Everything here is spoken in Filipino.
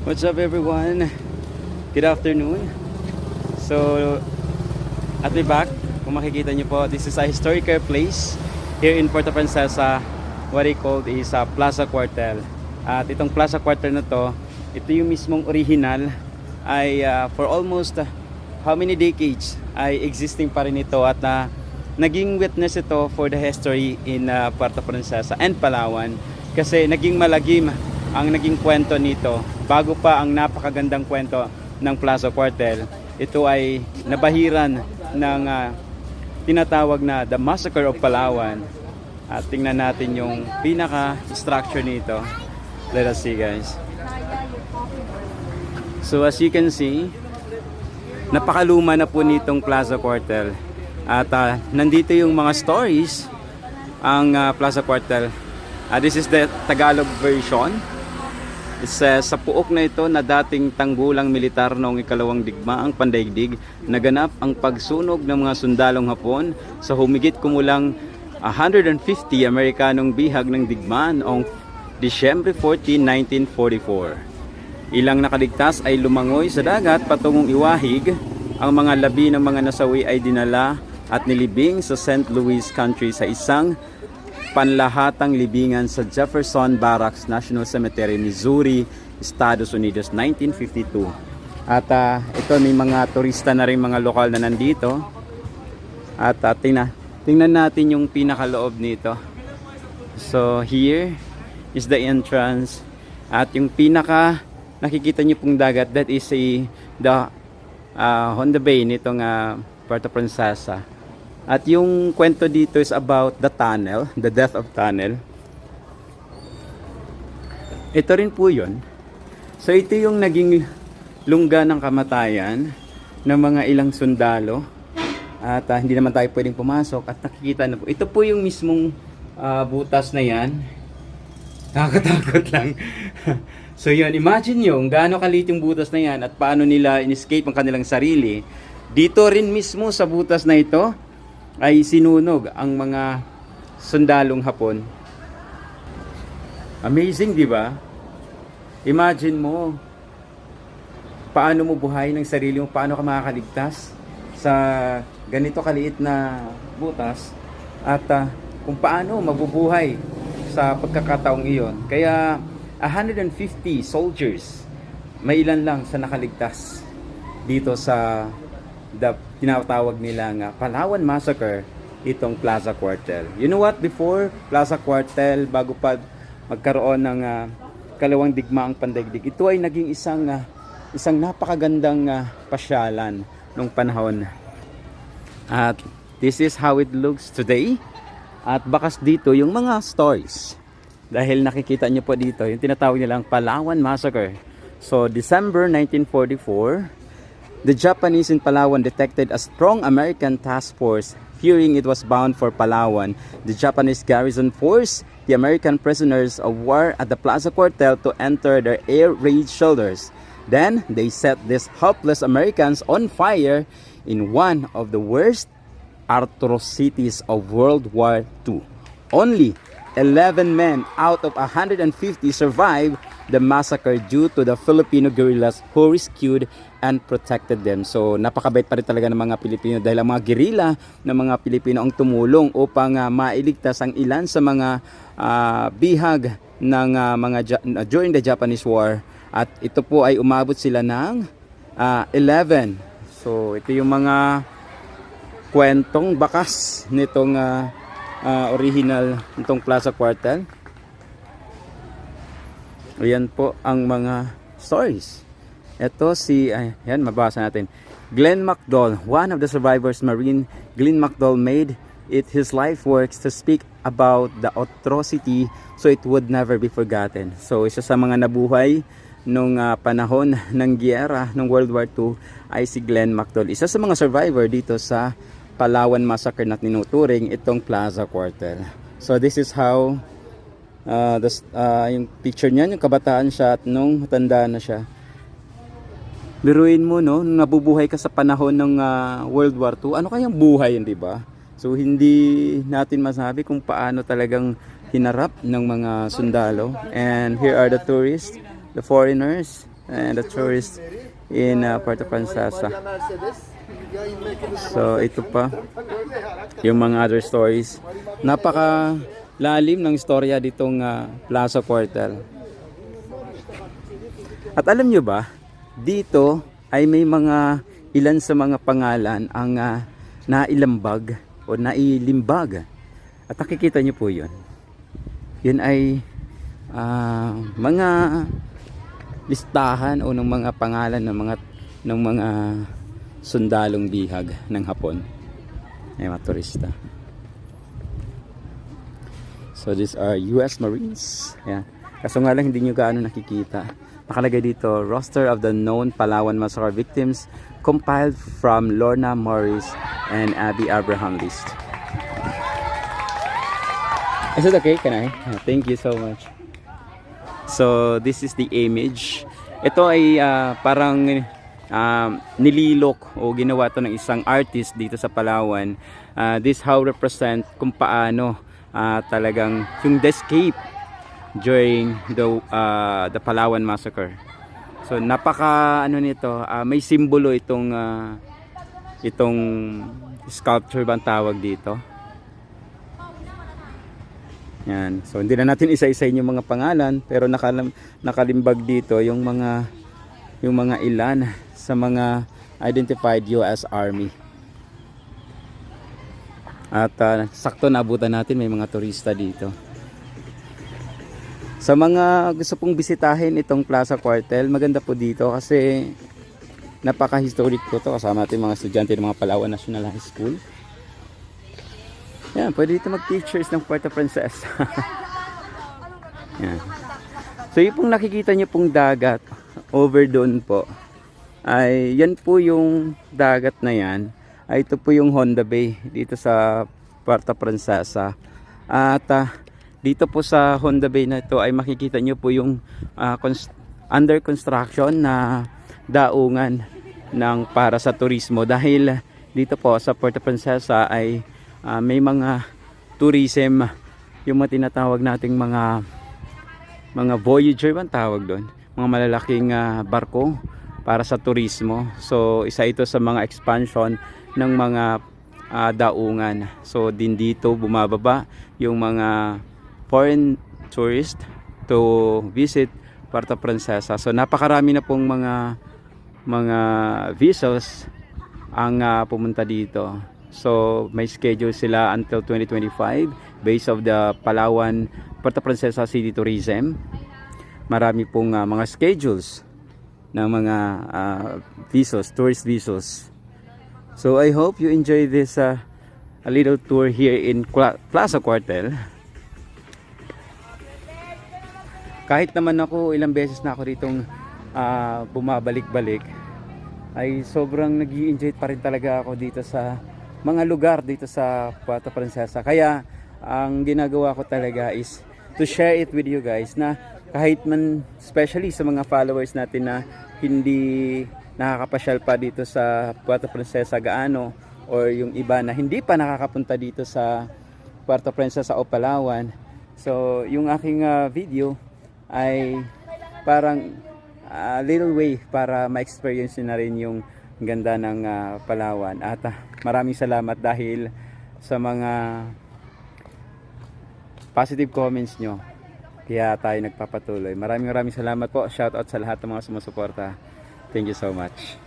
What's up everyone? Good afternoon. So, at my back, kung makikita nyo po, this is a historical place here in Puerto Princesa. What they called is Plaza Cuartel. At itong Plaza Cuartel na to, ito yung mismong original ay for almost how many decades ay existing pa rin ito at naging witness ito for the history in Puerto Princesa and Palawan kasi naging malagim ang naging kwento nito bago pa ang napakagandang kwento ng Plaza Cuartel. Ito ay nabahiran ng tinatawag na The Massacre of Palawan. At tingnan natin yung pinaka-structure nito. Let us see guys. So as you can see, napakaluma na po nitong Plaza Cuartel. At nandito yung mga stories ang Plaza Cuartel. This is the Tagalog version. It says, sa puok na ito na dating tanggulang militar noong ikalawang digmaang pandaigdig, naganap ang pagsunog ng mga sundalong Hapon sa humigit kumulang 150 Amerikanong bihag ng digmaan noong Disyembre 14, 1944. Ilang nakaligtas ay lumangoy sa dagat patungong Iwahig. Ang mga labi ng mga nasawi ay dinala at nilibing sa St. Louis Country sa isang panlahatang libingan sa Jefferson Barracks National Cemetery, Missouri, Estados Unidos, 1952. At ito may mga turista na rin mga lokal na nandito. At tingnan natin yung pinakaloob nito. So here is the entrance. At yung pinaka nakikita nyo pong dagat, that is on the bay nitong Puerto Princesa. At yung kwento dito is about the tunnel, the death of tunnel. Ito rin po yun. So ito yung naging lungga ng kamatayan ng mga ilang sundalo. At hindi naman tayo pwedeng pumasok. At nakikita na po. Ito po yung mismong butas na yan. Nakakatakot lang. So yun, imagine nyo gaano kaliit yung butas na yan at paano nila in-escape ang kanilang sarili. Dito rin mismo sa butas na ito ay sinunog ang mga sundalong Hapon. Amazing, di ba? Imagine mo paano mo buhay ng sarili mo, paano ka makakaligtas sa ganito kaliit na butas at kung paano mabubuhay sa pagkakataong iyon. Kaya 150 soldiers, may ilan lang sa nakaligtas dito sa tinatawag nila nga Palawan Massacre, itong Plaza Cuartel. You know what? Before Plaza Cuartel, bago pa magkaroon ng kalawang digmaang pandaigdig, ito ay naging isang napakagandang pasyalan nung panahon. At this is how it looks today. At bakas dito yung mga stories. Dahil nakikita nyo po dito, yung tinatawag nilang Palawan Massacre. So December 1944, the Japanese in Palawan detected a strong American task force. Fearing it was bound for Palawan, the Japanese garrison forced the American prisoners of war at the Plaza Cuartel to enter their air raid shelters. Then, they set these helpless Americans on fire in one of the worst atrocities of World War II. Only 11 men out of 150 survived the massacre due to the Filipino guerrillas who rescued and protected them. So napakabait pa rin talaga ng mga Pilipino dahil ang mga guerrilla ng mga Pilipino ang tumulong upang mailigtas ang ilan sa mga bihag ng during the Japanese War. At ito po ay umabot sila ng 11. So ito yung mga kwentong bakas nitong original nitong Plaza Cuartel. Ayan po ang mga stories. Ito ayan, mabasa natin. Glenn McDowell, one of the survivors Marine, Glenn McDowell made it his life works to speak about the atrocity so it would never be forgotten. So isa sa mga nabuhay nung panahon ng giyera ng World War II ay si Glenn McDowell. Isa sa mga survivor dito sa Palawan Massacre na tinuturing itong Plaza Cuartel. So this is how yung picture niya, yung kabataan siya at nung matanda na siya. Biruin mo, no, nabubuhay ka sa panahon ng World War II. Ano kayang buhay yun, di ba? So hindi natin masabi kung paano talagang hinarap ng mga sundalo. And here are the tourists, the foreigners. and the tourists in Puerto Princesa. So ito pa yung mga other stories. Napaka lalim ng istorya ditong Plaza Cuartel. At alam nyo ba, dito ay may mga ilan sa mga pangalan ang nailambag o nailimbag. At nakikita nyo po yun. Yun ay mga listahan o ng mga pangalan ng mga sundalong bihag ng Hapon. Ay mga turista. So these are US Marines. Ayan. Kaso nga lang hindi nyo gaano nakikita. Nakalagay dito, roster of the known Palawan massacre victims compiled from Lorna Morris and Abby Abraham list. Is it okay? Can I? Thank you so much. So this is the image. Ito ay parang nililok o ginawa to ng isang artist dito sa Palawan. This how represent kung paano talagang yung the escape during the Palawan massacre. So napaka ano nito, may simbolo itong sculpture bang tawag dito. Yan. So hindi na natin isa-isahin yung mga pangalan, pero nakalimbag dito yung mga ilan sa mga identified US Army. At sakto naabutan natin, may mga turista dito. Sa mga gusto pong bisitahin itong Plaza Cuartel, maganda po dito kasi napaka-historic po to. Kasama natin mga estudyante ng mga Palawan National High School. Yan, pwede dito mag-pictures ng Puerto Princesa. Yan. So yung pong nakikita nyo pong dagat over doon po, ay yan po yung dagat na yan. Ay ito po yung Honda Bay dito sa Puerto Princesa. At dito po sa Honda Bay na ito ay makikita nyo po yung under construction na daungan ng para sa turismo. Dahil dito po sa Puerto Princesa ay may mga tourism, yung mga tinatawag nating mga voyager bang tawag doon, mga malalaking barko para sa turismo. So isa ito sa mga expansion ng mga daungan. So din dito bumababa yung mga foreign tourist to visit Puerto Princesa. So napakarami na pong mga vessels ang pumunta dito. So may schedule sila until 2025 based of the Palawan Puerto Princesa City Tourism. Marami pong mga schedules ng mga visas, tourist visas. So I hope you enjoy this a little tour here in Plaza Cuartel. Kahit naman ako ilang beses na ako ditong bumabalik-balik, ay sobrang nag-i-enjoy pa rin talaga ako dito sa mga lugar dito sa Puerto Princesa. Kaya ang ginagawa ko talaga is to share it with you guys, na kahit man especially sa mga followers natin na hindi nakakapasyal pa dito sa Puerto Princesa gaano, or yung iba na hindi pa nakakapunta dito sa Puerto Princesa o Palawan. So yung aking video ay parang little way para ma-experience na rin yung ganda ng Palawan. At maraming salamat dahil sa mga positive comments nyo, kaya tayo nagpapatuloy. Maraming salamat po. Shout out sa lahat ng mga sumusuporta. Thank you so much.